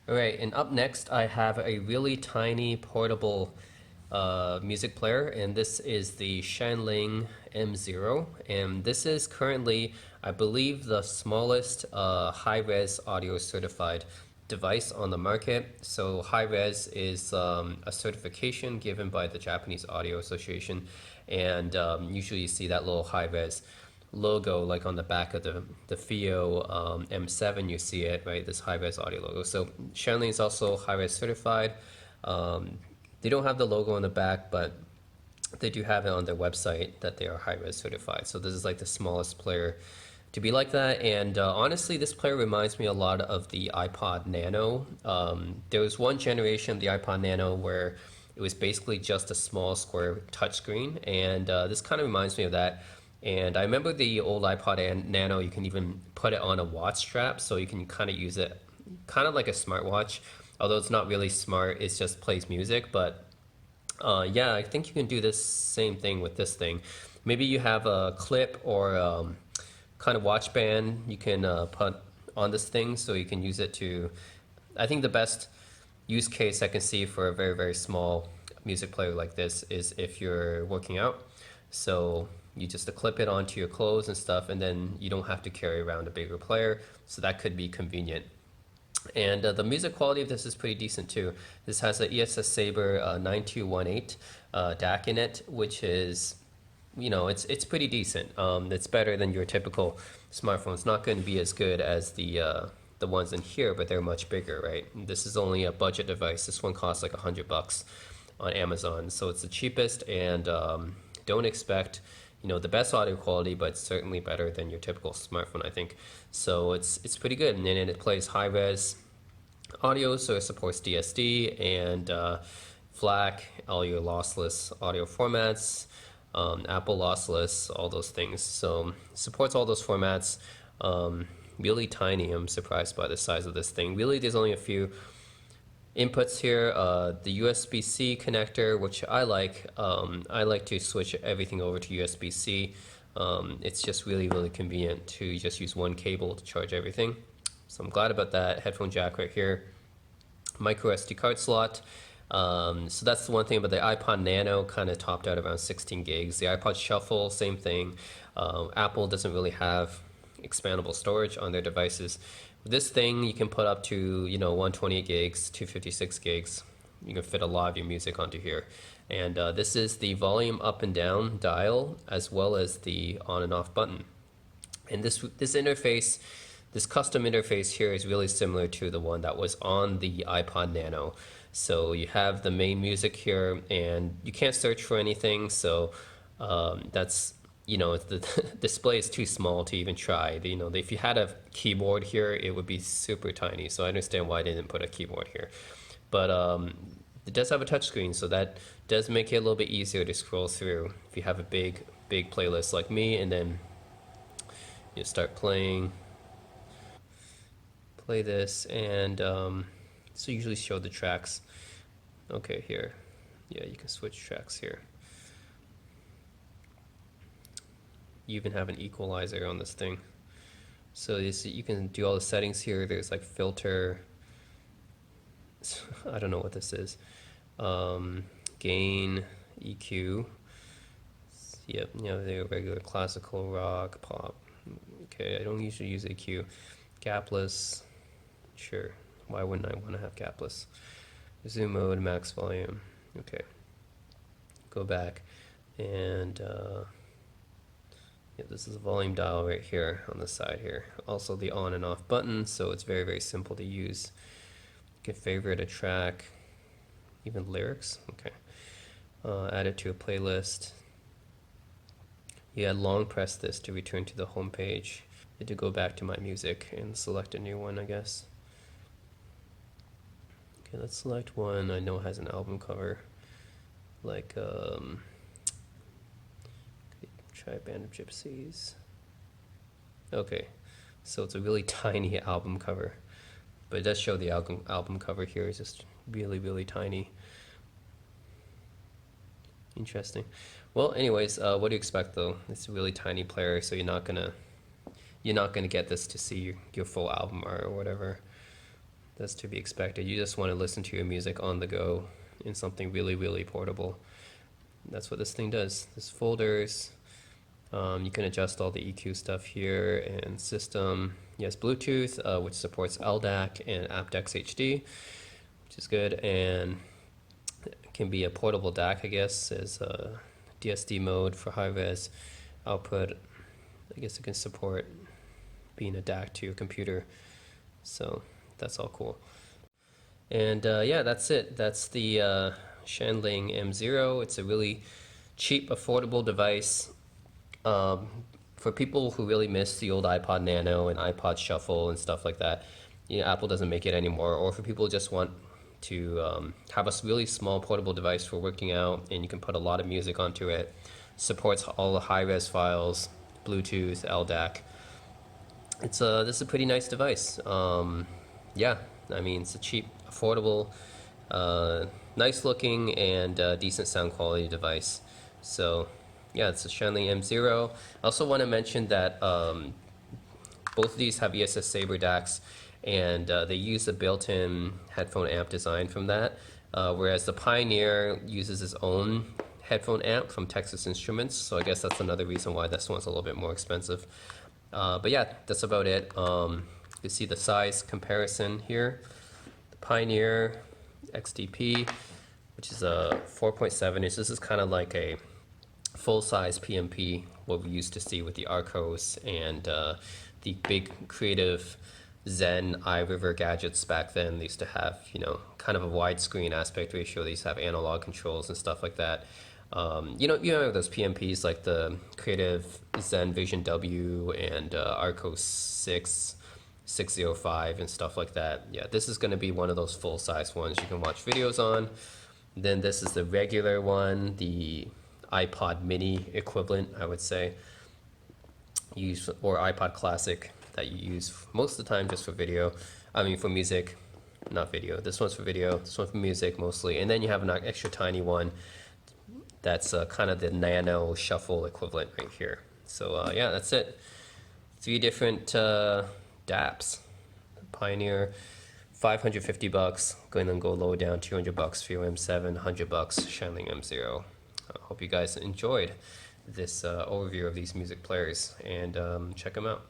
All right, and up next I have a really tiny portable music player, and this is the Shanling M0, and this is currently, I believe, the smallest high-res audio certified device on the market. So high-res is a certification given by the Japanese Audio Association, and usually you see that little high-res logo like on the back of the FIO M7, you see it, right? This high-res audio logo. So Shanley is also high-res certified. Um, they don't have the logo on the back, but they do have it on their website that they are high-res certified. So this is like the smallest player to be like that. And honestly, this player reminds me a lot of the iPod Nano. There was one generation of the iPod Nano where it was basically just a small square touchscreen, and this kind of reminds me of that. And I remember the old iPod Nano, you can even put it on a watch strap, so you can kind of use it kind of like a smartwatch. Although it's not really smart, it just plays music. But yeah, I think you can do this same thing with this thing. Maybe you have a clip or kind of watch band you can put on this thing so you can use it to. I think the best use case I can see for a very, very small music player like this is if you're working out. So you just clip it onto your clothes and stuff, and then you don't have to carry around a bigger player. So that could be convenient. And the music quality of this is pretty decent too. This has an ESS Saber 9218 DAC in it, which is, it's pretty decent. It's better than your typical smartphone. It's not going to be as good as the ones in here, but they're much bigger, right? This is only a budget device. This one costs like $100 on Amazon, so it's the cheapest. And don't expect the best audio quality, but certainly better than your typical smartphone, I think. So it's pretty good, and then it plays high res audio, so it supports DSD and FLAC, all your lossless audio formats, Apple lossless, all those things. So it supports all those formats. Really tiny. I'm surprised by the size of this thing. Really, there's only a few inputs here. The USB-C connector, which I like. I like to switch everything over to USB-C. It's just really, really convenient to just use one cable to charge everything. So I'm glad about that. Headphone jack right here. Micro SD card slot. So that's the one thing about the iPod Nano, kind of topped out around 16 gigs. The iPod Shuffle, same thing. Apple doesn't really have expandable storage on their devices. With this thing, you can put up to 128 gigs, 256 gigs. You can fit a lot of your music onto here. And this is the volume up and down dial, as well as the on and off button. And this interface, this custom interface here is really similar to the one that was on the iPod Nano. So you have the main music here, and you can't search for anything. So that's the display is too small to even try. If you had a keyboard here, it would be super tiny. So I understand why I didn't put a keyboard here, but it does have a touchscreen, so that does make it a little bit easier to scroll through if you have a big playlist like me, and then you start play this, and so usually show the tracks. Okay, here, yeah, you can switch tracks here. You even have an equalizer on this thing, so you can do all the settings here. There's like filter. I don't know what this is. Gain, EQ. Yep, the regular classical, rock, pop. Okay, I don't usually use EQ. Gapless. Sure. Why wouldn't I want to have gapless? Zoom mode, max volume. Okay. Go back, and yeah, this is a volume dial right here on the side here. Also the on and off button, so it's very, very simple to use. You can favorite a track, even lyrics. Okay. Add it to a playlist. Yeah, long press this to return to the home page. To go back to my music and select a new one, I guess. Okay, let's select one I know has an album cover. Like, try Band of Gypsies. Okay, so it's a really tiny album cover, but it does show the album cover here is just really, really tiny. Interesting. Well, anyways, what do you expect though? It's a really tiny player, so you're not gonna get this to see your full album or whatever. That's to be expected. You just want to listen to your music on the go in something really, really portable. That's what this thing does. There's folders. You can adjust all the EQ stuff here, and system. Yes, Bluetooth, which supports LDAC and aptX HD, which is good, and it can be a portable DAC, I guess, as a DSD mode for high res output. I guess it can support being a DAC to your computer, so that's all cool. And yeah, that's it. That's the Shanling M0. It's a really cheap, affordable device. For people who really miss the old iPod Nano and iPod Shuffle and stuff like that, you know, Apple doesn't make it anymore. Or for people who just want to have a really small portable device for working out, and you can put a lot of music onto it. Supports all the high-res files, Bluetooth, LDAC. This is a pretty nice device. Yeah, I mean, it's a cheap, affordable, nice looking, and decent sound quality device. So yeah, it's a Shanling M0. I also want to mention that both of these have ESS Saber DACs, and they use a built-in headphone amp design from that, whereas the Pioneer uses its own headphone amp from Texas Instruments, so I guess that's another reason why this one's a little bit more expensive. But yeah, that's about it. You can see the size comparison here. The Pioneer XDP, which is a 4.7 inch. This is kind of like a full-size PMP, what we used to see with the Arcos and the big creative Zen iRiver gadgets back then. They used to have, you know, kind of a widescreen aspect ratio. They used to have analog controls and stuff like that. You know those PMPs like the creative Zen Vision W and Arcos 6, 605 and stuff like that. Yeah, this is going to be one of those full-size ones you can watch videos on. Then this is the regular one, the iPod mini equivalent, I would say, or iPod Classic that you use most of the time just for video. I mean, for music, not video. This one's for video, this one for music mostly. And then you have an extra tiny one that's kind of the Nano Shuffle equivalent right here. So yeah, that's it. 3 different DAPs. Pioneer, $550, going to go low down, $200 for your M7, $100 Shanling M0. I hope you guys enjoyed this overview of these music players, and check them out.